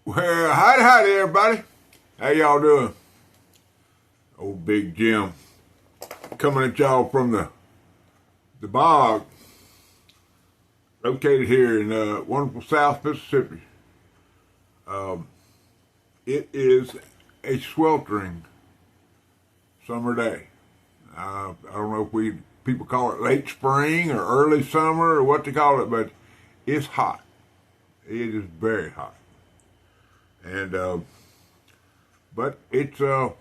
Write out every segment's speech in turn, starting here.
Well, howdy, everybody. How y'all doing? Old Big Jim coming at y'all from the bog, located here in wonderful South Mississippi. It is a sweltering summer day. I don't know if people call it late spring or early summer or what they call it, but it's hot. It is very hot. And but it's I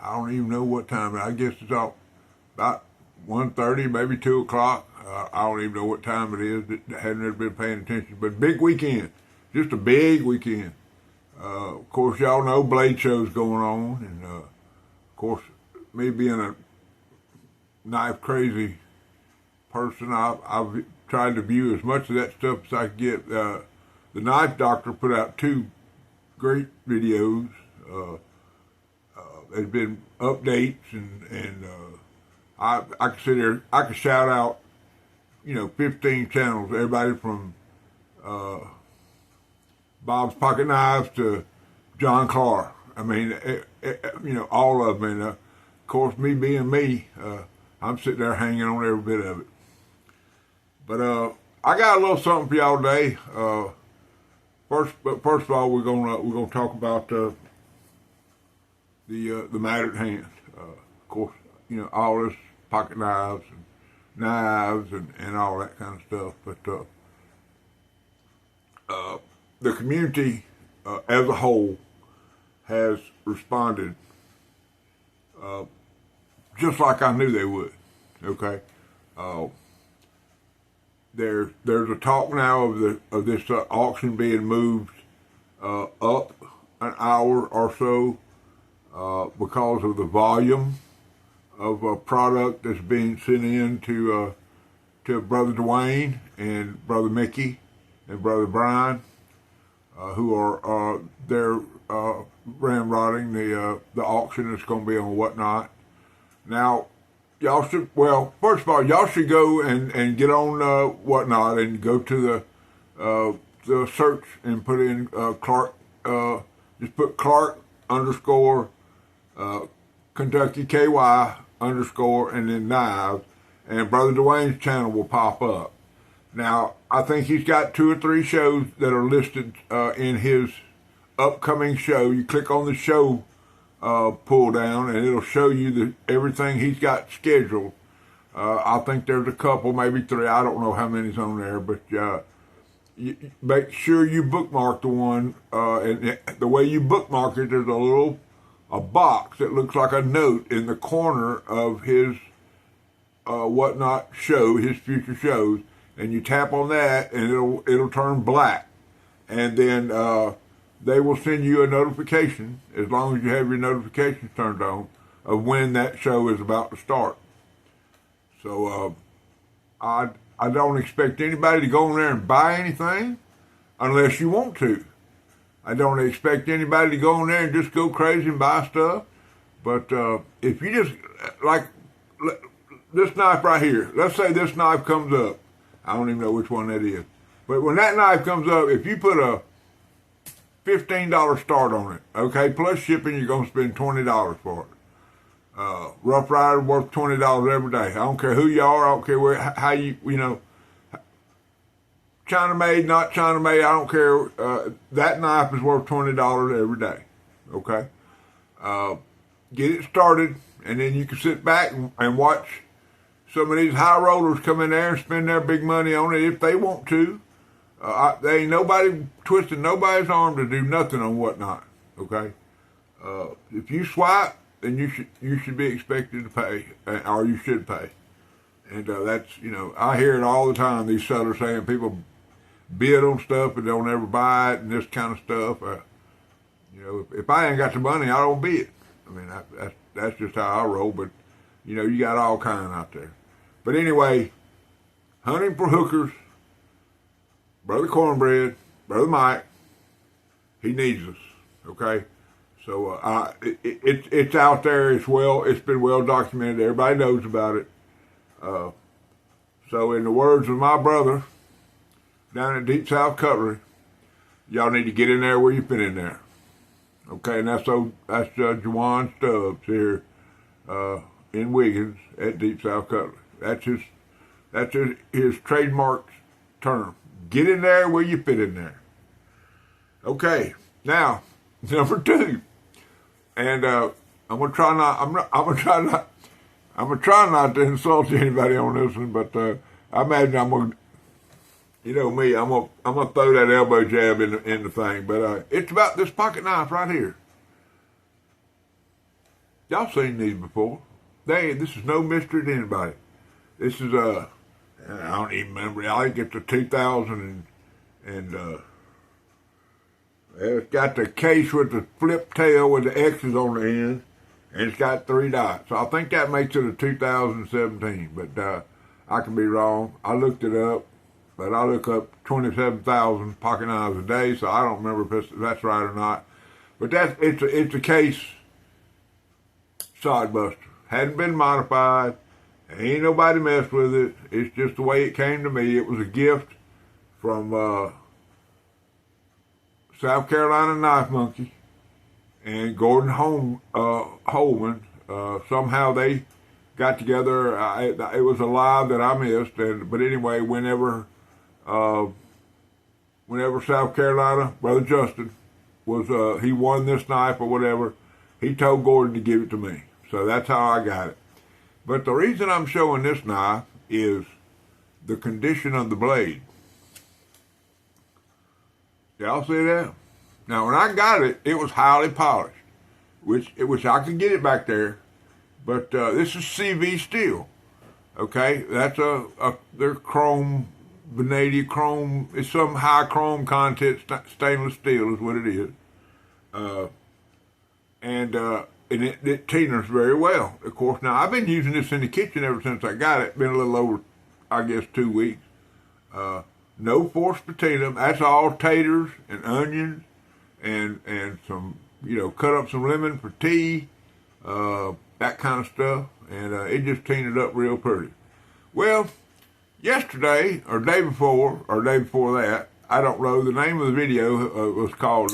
don't even know what time. I guess it's about 1:30, maybe 2 o'clock. I don't even know what time it is. I haven't really been paying attention. But big weekend, just a big weekend. Of course, y'all know Blade Show's going on, and of course, me being a knife crazy person, I've tried to view as much of that stuff as I could get. The Knife Doctor put out 2 great videos. There's been updates, and I could sit there, I could shout out, 15 channels, everybody from Bob's Pocket Knives to John Clark. I mean, all of them. And of course, me being me, I'm sitting there hanging on every bit of it. But I got a little something for y'all today. First of all, we're gonna talk about the matter at hand. Of course, all this pocket knives and all that kind of stuff. But the community as a whole has responded just like I knew they would. Okay. There's a talk now of this auction being moved up an hour or so because of the volume of product that's being sent in to Brother Dwayne and Brother Mickey and Brother Brian, who are they're ramrodding the auction that's going to be on Whatnot. Now, y'all should, first of all, y'all should go and get on Whatnot and go to the search and put in Clark, just put Clark _ Kentucky KY _ and then knives, and Brother Dwayne's channel will pop up. Now, I think he's got 2 or 3 shows that are listed in his upcoming show. You click on the show pull down, and it'll show you everything he's got scheduled. I think there's a couple, maybe 3. I don't know how many's on there, but you make sure you bookmark the one. And the way you bookmark it, there's a box that looks like a note in the corner of his Whatnot show, his future shows, and you tap on that, and it'll turn black, and then they will send you a notification, as long as you have your notifications turned on, of when that show is about to start. So I don't expect anybody to go in there and buy anything unless you want to. I don't expect anybody to go in there and just go crazy and buy stuff. But if you just, like this knife right here, let's say this knife comes up. I don't even know which one that is. But when that knife comes up, if you put a $15 start on it, okay, plus shipping, you're going to spend $20 for it. Rough Rider worth $20 every day. I don't care who you are. I don't care how you China made, not China made. I don't care. That knife is worth $20 every day. Okay. Get it started, and then you can sit back and watch some of these high rollers come in there and spend their big money on it if they want to. There ain't nobody twisting nobody's arm to do nothing on Whatnot. Okay. If you swipe, then you should be expected to pay, or you should pay. And that's, I hear it all the time. These sellers saying people bid on stuff and don't ever buy it and this kind of stuff. If I ain't got the money, I don't bid. I mean, that's just how I roll. But you got all kind out there. But anyway, hunting for hookers, Brother Cornbread, Brother Mike, he needs us. Okay. So it's out there. It's been well documented. Everybody knows about it. So in the words of my brother down at Deep South Cutlery, Y'all need to get in there where you fit in there. Okay, and that's Juwan Stubbs here in Wiggins at Deep South Cutlery. That's his trademark term. Get in there where you fit in there. Okay, now number two, and I'm gonna try not to insult anybody on this one, but I imagine I'm gonna, you know me, I'm gonna throw that elbow jab in the thing. But it's about this pocket knife right here. Y'all seen these before? This is no mystery to anybody. This is I don't even remember. I think it's a 2000 and it's got the case with the flip tail with the X's on the end, and it's got 3 dots. So I think that makes it a 2017, but I could be wrong. I looked it up, but I look up 27,000 pocket knives a day, so I don't remember if that's right or not. But it's a case sod buster. Hadn't been modified. Ain't nobody messed with it. It's just the way it came to me. It was a gift from South Carolina Knife Monkey and Gordon Holman. Somehow they got together. It was a live that I missed. But anyway, whenever South Carolina, Brother Justin, he won this knife or whatever, he told Gordon to give it to me. So that's how I got it. But the reason I'm showing this knife is the condition of the blade. Y'all see that? Now, when I got it, it was highly polished, which I could get it back there. But this is CV steel. Okay, that's they're chrome, vanadium chrome. It's some high chrome content stainless steel is what it is. And it tinas very well. Of course, now I've been using this in the kitchen ever since I got it. Been a little over, I guess, 2 weeks. No forced patina. That's all taters and onions and some, cut up some lemon for tea, that kind of stuff. And it just tinted up real pretty. Well, yesterday or day before that, I don't know, the name of the video was called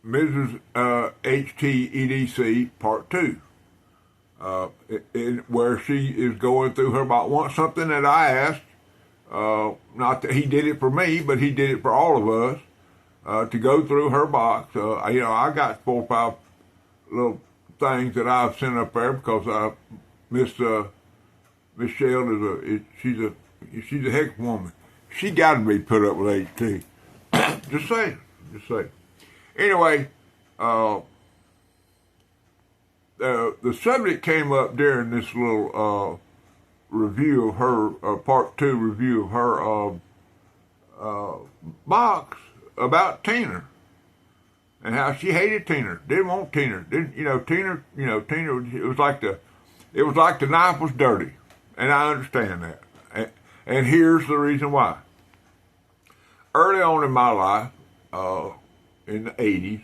Mrs. HTEDC Part 2, where she is going through her box. Something that I asked, not that he did it for me, but he did it for all of us, to go through her box. I got 4 or 5 little things that I've sent up there because Miss Shell she's a heck of a woman. She got to be put up with HT. Just saying. Anyway, the subject came up during this little review of her, part 2 review of her box about Tina and how she hated Tina, didn't want Tina, Tina. It was like the knife was dirty, and I understand that. And here's the reason why. Early on in my life, in the 80s,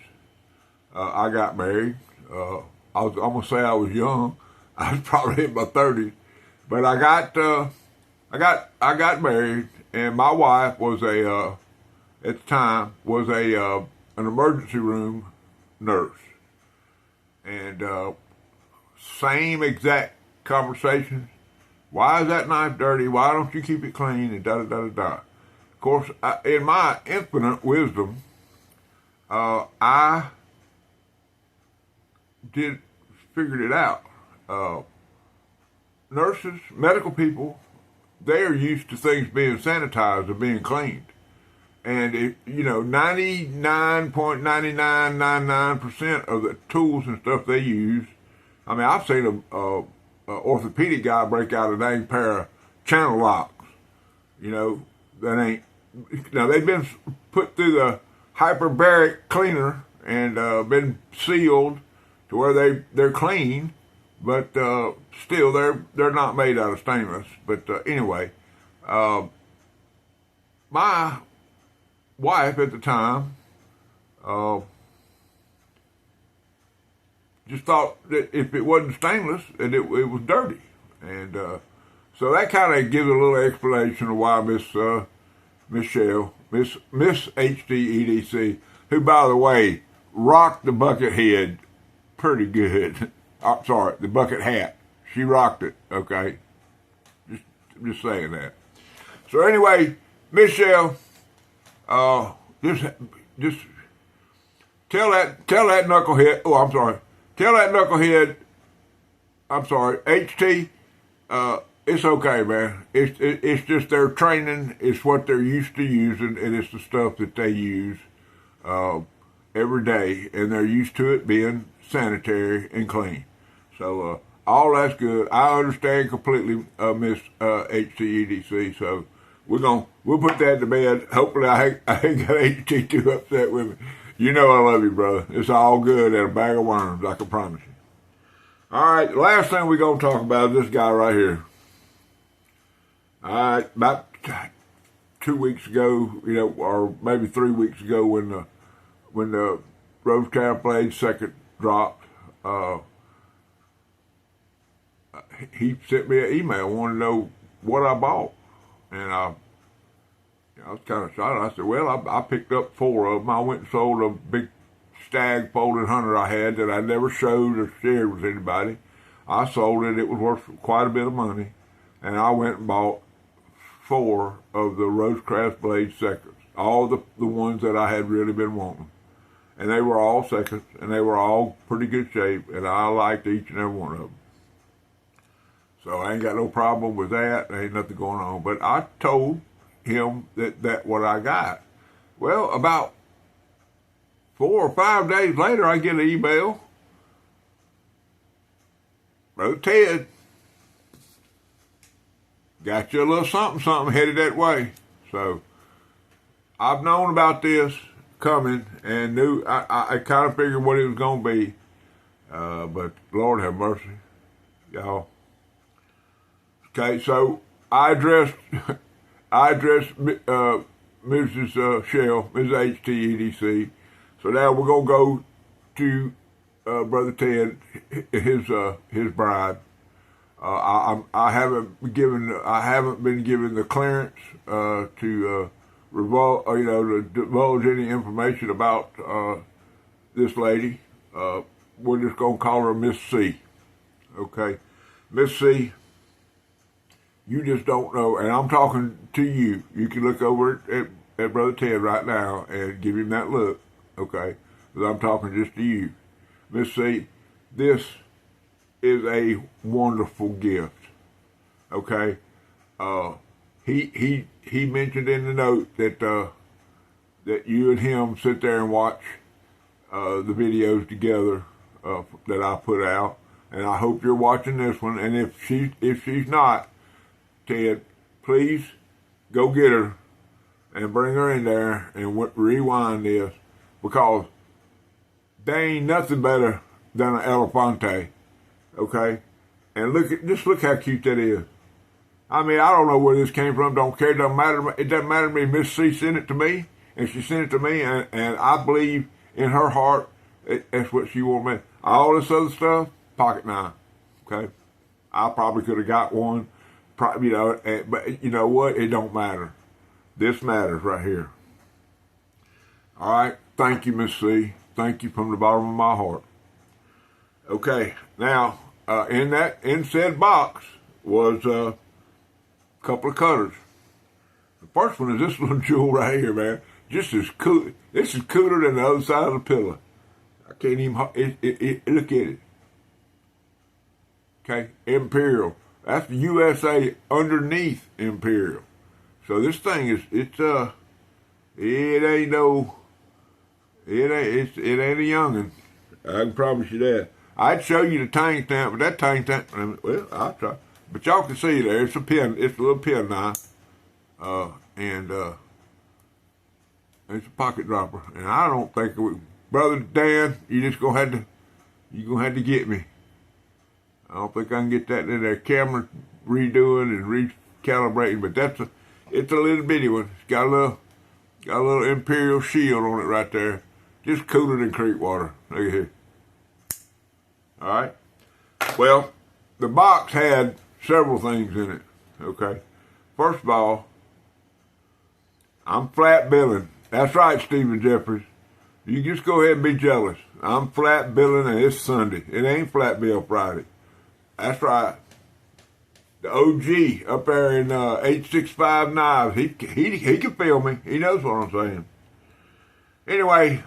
I got married. I'm gonna say I was young. I was probably in my 30s, but I got married, and my wife was at the time an emergency room nurse, and same exact conversations. Why is that knife dirty? Why don't you keep it clean? And da da da da da. Of course, in my infinite wisdom, I figured it out. Nurses, medical people, they are used to things being sanitized or being cleaned. And 99.9999% of the tools and stuff they use, I mean, I've seen a orthopedic guy break out a dang pair of channel locks. That ain't. Now they've been put through the hyperbaric cleaner and been sealed to where they're clean, but still they're not made out of stainless. But anyway, my wife at the time just thought that if it wasn't stainless, that it was dirty, and so that kind of gives a little explanation of why Miss Michelle, Miss HDEDC, who, by the way, rocked the bucket head pretty good. I'm sorry, the bucket hat. She rocked it, okay? Just saying that. So anyway, Michelle, just tell that knucklehead, tell that knucklehead, HT, it's okay, man. It's just their training. It's what they're used to using, and it's the stuff that they use every day, and they're used to it being sanitary and clean. So all that's good. I understand completely, Miss HTEDC. So we'll put that to bed. Hopefully, I ain't got HT too upset with me. You know I love you, brother. It's all good at a bag of worms. I can promise you. All right, the last thing we're gonna talk about is this guy right here. All right, about 2 weeks ago, or maybe 3 weeks ago, when the Rose Crown Blade second dropped, he sent me an email, wanted to know what I bought, and I was kind of shocked. I said, well, I picked up 4 of them. I went and sold a big stag folded hunter I had that I never showed or shared with anybody. I sold it. It was worth quite a bit of money, and I went and bought 4 of the Rosecrest Blade seconds, all the ones that I had really been wanting. And they were all seconds, and they were all pretty good shape, and I liked each and every one of them. So I ain't got no problem with that. There ain't nothing going on. But I told him that what I got. Well, about 4 or 5 days later, I get an email. Brother Ted, got you a little something headed that way. So I've known about this coming and knew I kind of figured what it was going to be. But Lord have mercy, y'all. Okay, so I addressed Mrs. Shell, Mrs. HTEDC. So now we're gonna go to Brother Ted, his bride. I haven't been given the clearance to divulge any information about this lady. We're just gonna call her Miss C. Okay, Miss C. You just don't know, and I'm talking to you. You can look over at Brother Ted right now and give him that look, okay? Because I'm talking just to you. Miss C, this is a wonderful gift, okay? He mentioned in the note that you and him sit there and watch the videos together that I put out, and I hope you're watching this one. And if she's not, Ted, please go get her and bring her in there and rewind this, because there ain't nothing better than an elefante, okay? And just look how cute that is. I mean, I don't know where this came from. Don't care. It doesn't matter to me. Miss C sent it to me, and she sent it to me, and I believe in her heart that's what she wanted me. All this other stuff, pocket knife, okay? I probably could have got one. But you know what? It don't matter. This matters right here. All right. Thank you, Miss C. Thank you from the bottom of my heart. Okay. Now, in said box was a couple of cutters. The first one is this little jewel right here, man. Just as cool. This is cooler than the other side of the pillow. I can't even. Look at it. Okay, Imperial. That's the USA underneath Imperial. So this thing it ain't a youngin'. I can promise you that. I'd show you the tank stamp, but that tank stamp, well, I'll try. But y'all can see there, it's a little pen knife, and it's a pocket dropper. And I don't think Brother Dan, you're gonna have to get me. I don't think I can get that in there. Camera redoing and recalibrating, but it's a little bitty one. It's got a little Imperial shield on it right there. Just cooler than creek water. Look at here. All right. Well, the box had several things in it. Okay. First of all, I'm flat billing. That's right, Stephen Jeffries. You just go ahead and be jealous. I'm flat billing and it's Sunday. It ain't flat bill Friday. That's right. The OG up there in 865 Knives, he can feel me. He knows what I'm saying. Anyway,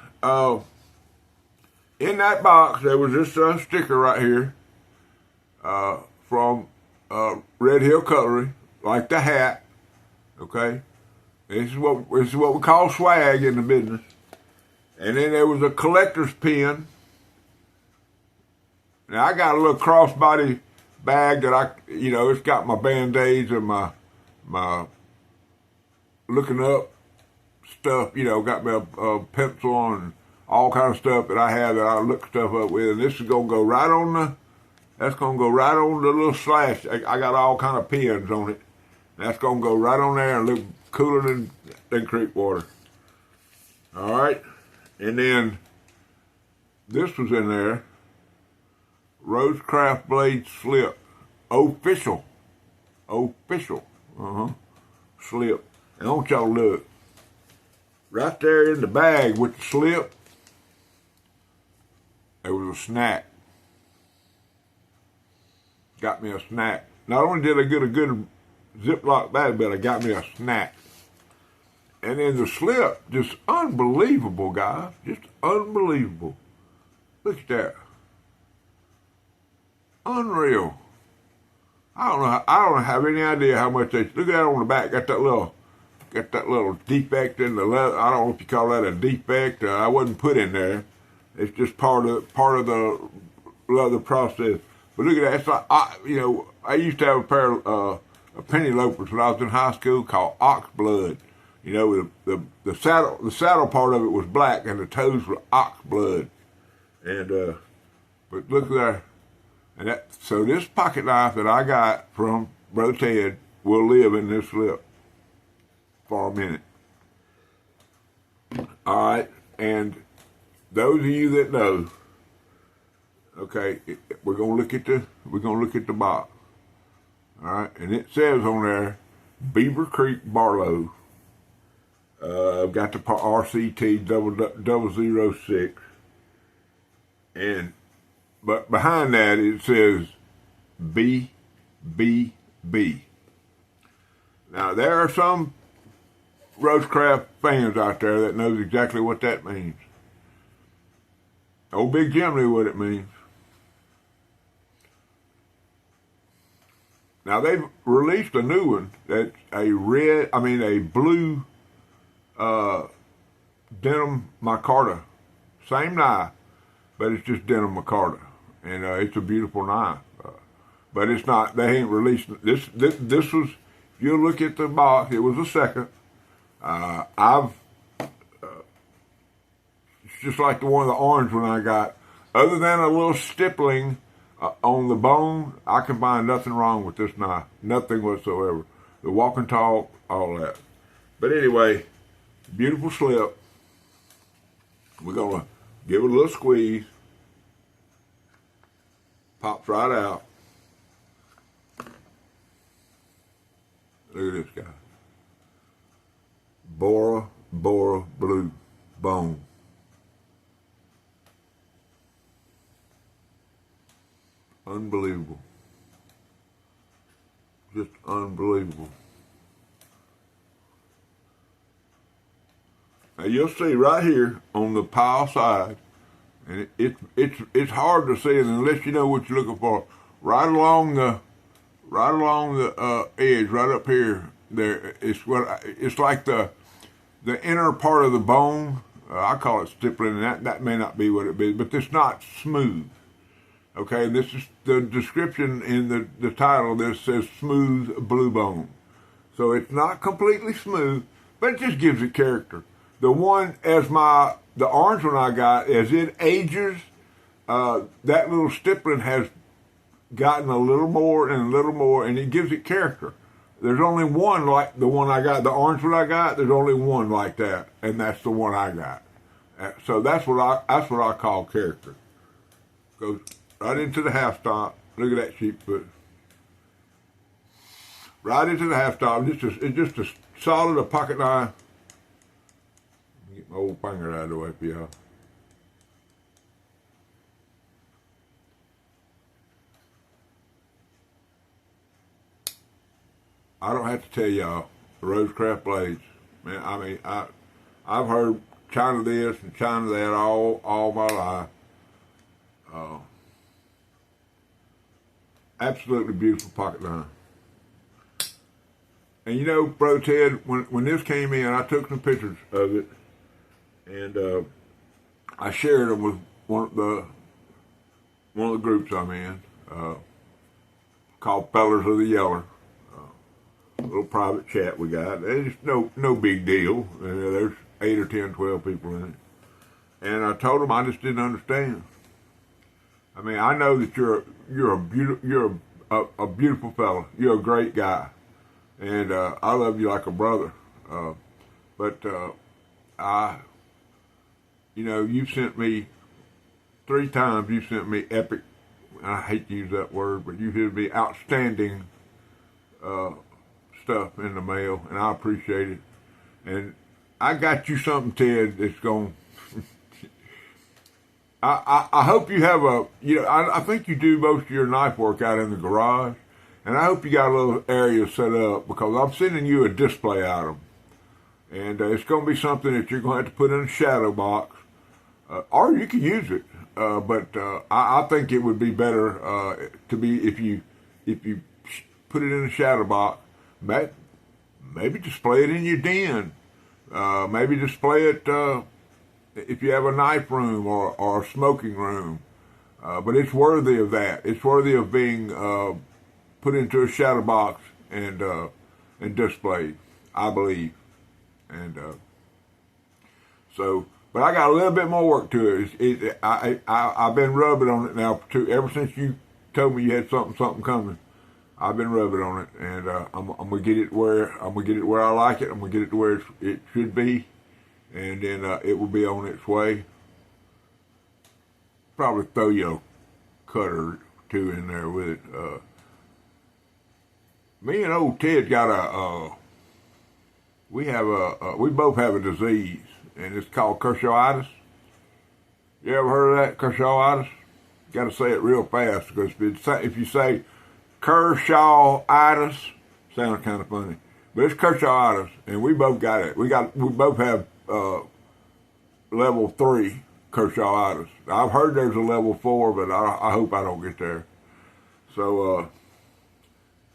in that box there was this sticker right here from Red Hill Cutlery, like the hat. Okay, this is what we call swag in the business. And then there was a collector's pin. Now I got a little crossbody bag that it's got my Band-Aids and my looking up stuff, got me a pencil and all kind of stuff that I have that I look stuff up with. And this is gonna go right on that's gonna go right on the little slash. I got all kind of pins on it. That's gonna go right on there and look cooler than creek water. All right. And then this was in there. Rosecraft Blade Slip. Official. Slip. And I want y'all to look. Right there in the bag with the slip, there was a snack. Got me a snack. Not only did I get a good Ziploc bag, but I got me a snack. And then the slip, just unbelievable, guys. Just unbelievable. Look at that. Unreal. I don't have any idea how much they. Look at that on the back. Got that little defect in the leather. I don't know if you call that a defect. I wasn't put in there. It's just part of the leather process. But look at that. It's like I used to have a pair of penny loafers when I was in high school called ox blood. The saddle part of it was black and the toes were ox blood. And but look there. And so this pocket knife that I got from Brother Ted will live in this slip for a minute. All right, and those of you that know, okay, we're gonna look at the box. All right, and it says on there, Beaver Creek Barlow. I've got the RCT 006, but behind that it says BBB. Now there are some Rosecraft fans out there that knows exactly what that means. Old Big Jim knew what it means. Now they've released a new one that's a blue denim micarta, same knife, but it's just denim micarta, and it's a beautiful knife. But it's not. They ain't released this. This was. If you look at the box, it was a second. It's just like the orange one I got. Other than a little stippling on the bone, I can find nothing wrong with this knife. Nothing whatsoever. The walk and talk, all that. But anyway, beautiful slip. We're gonna give it a little squeeze. Pops right out. Look at this guy. Bora Blue Bone. Unbelievable. Just unbelievable. Now you'll see right here on the pile side, and it's hard to see it unless you know what you're looking for. Right along the edge, right up here, there it's like the inner part of the bone. I call it stippling, and that may not be what it is, but it's not smooth. Okay, and this is the description in the title. This says smooth blue bone, so it's not completely smooth, but it just gives it character. The orange one I got, as it ages, that little stippling has gotten a little more, and it gives it character. There's only one like the one I got, the orange one I got. There's only one like that, and that's the one I got. So that's what I call character. Goes right into the half stop. Look at that sheep foot. Right into the half stop. It's just a solid pocket knife. my old finger out of the way for y'all. I don't have to tell y'all, the Rosecraft blades, man. I mean, I've heard China this and China that all my life. Absolutely beautiful pocket line. And you know, Brother Ted, when this came in, I took some pictures of it, and I shared them with one of the groups I'm in, called Fellers of the Yeller. A little private chat we got. It's no big deal. There's 8 or 10, 12 people in it, and I told them I just didn't understand. I mean, I know that you're a beautiful fella. You're a great guy, and I love you like a brother. But you've sent me 3 times. You sent me epic. I hate to use that word, but you sent me outstanding stuff in the mail, and I appreciate it. And I got you something, Ted, that's going. I hope you have I think you do most of your knife work out in the garage, and I hope you got a little area set up, because I'm sending you a display item, and it's going to be something that you're going to have to put in a shadow box, or you can use it, but I think it would be better to be if you put it in a shadow box, maybe display it in your den, maybe display it if you have a knife room or a smoking room, but it's worthy of that. It's worthy of being put into a shadow box and displayed, I believe. And but I got a little bit more work to it. I've been rubbing on it now ever since you told me you had something coming. I've been rubbing on it, and I'm gonna get it where I like it. I'm gonna get it to where it should be, and then it will be on its way. Probably throw you a cutter or 2 in there with it. Me and old Ted got we both have a disease, and it's called Kershaw's. You ever heard of that, Kershaw's? Got to say it real fast, because if you say Kershawitis, sounds kind of funny, but it's Kershawitis, and we both got it. We both have level 3 Kershawitis. I've heard there's a level 4, but I hope I don't get there. So,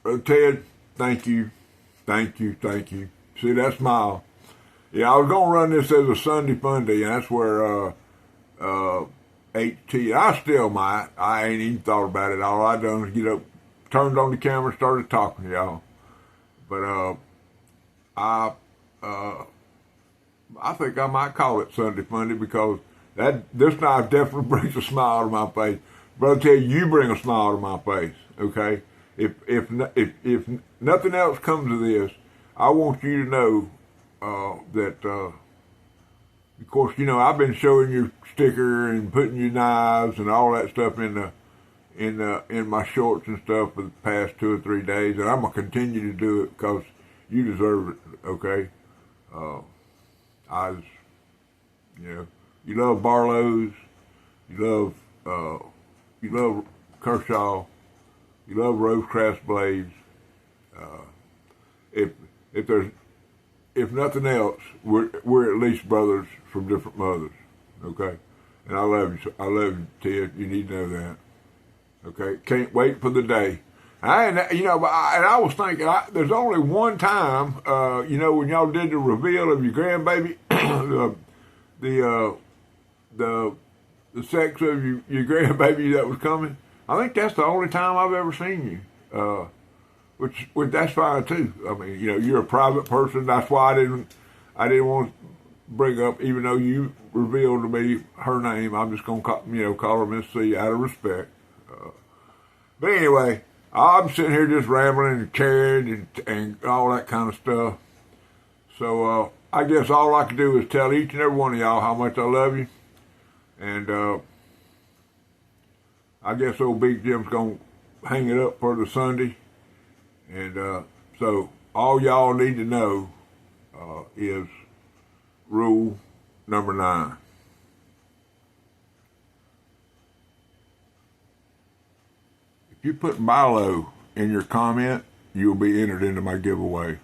Brother Ted, thank you. See that smile? Yeah, I was gonna run this as a Sunday Funday, and that's where HT. I still might. I ain't even thought about it. All I done is get up, turned on the camera, started talking to y'all. But I think I might call it Sunday Funday, because this knife definitely brings a smile to my face. Brother Ted, you bring a smile to my face. Okay, if nothing else comes of this, I want you to know that. Of course, I've been showing your sticker and putting your knives and all that stuff in my shorts and stuff for the past 2 or 3 days, and I'm gonna continue to do it because you deserve it. Okay, you love Barlow's, you love Kershaw, you love Rosecraft blades. If nothing else, we're at least brothers from different mothers. Okay, and I love you, Ted. You need to know that. Okay, can't wait for the day. And I was thinking, there's only one time, when y'all did the reveal of your grandbaby, the sex of your grandbaby that was coming. I think that's the only time I've ever seen you. Which that's fine too. I mean, you're a private person. That's why I didn't want to bring up, even though you revealed to me her name. I'm just gonna call her Miss C out of respect. But anyway, I'm sitting here just rambling and carrying and all that kind of stuff. So I guess all I can do is tell each and every one of y'all how much I love you, and I guess old Big Jim's gonna hang it up for the Sunday. And so all y'all need to know is rule number 9. If you put Milo in your comment, you'll be entered into my giveaway.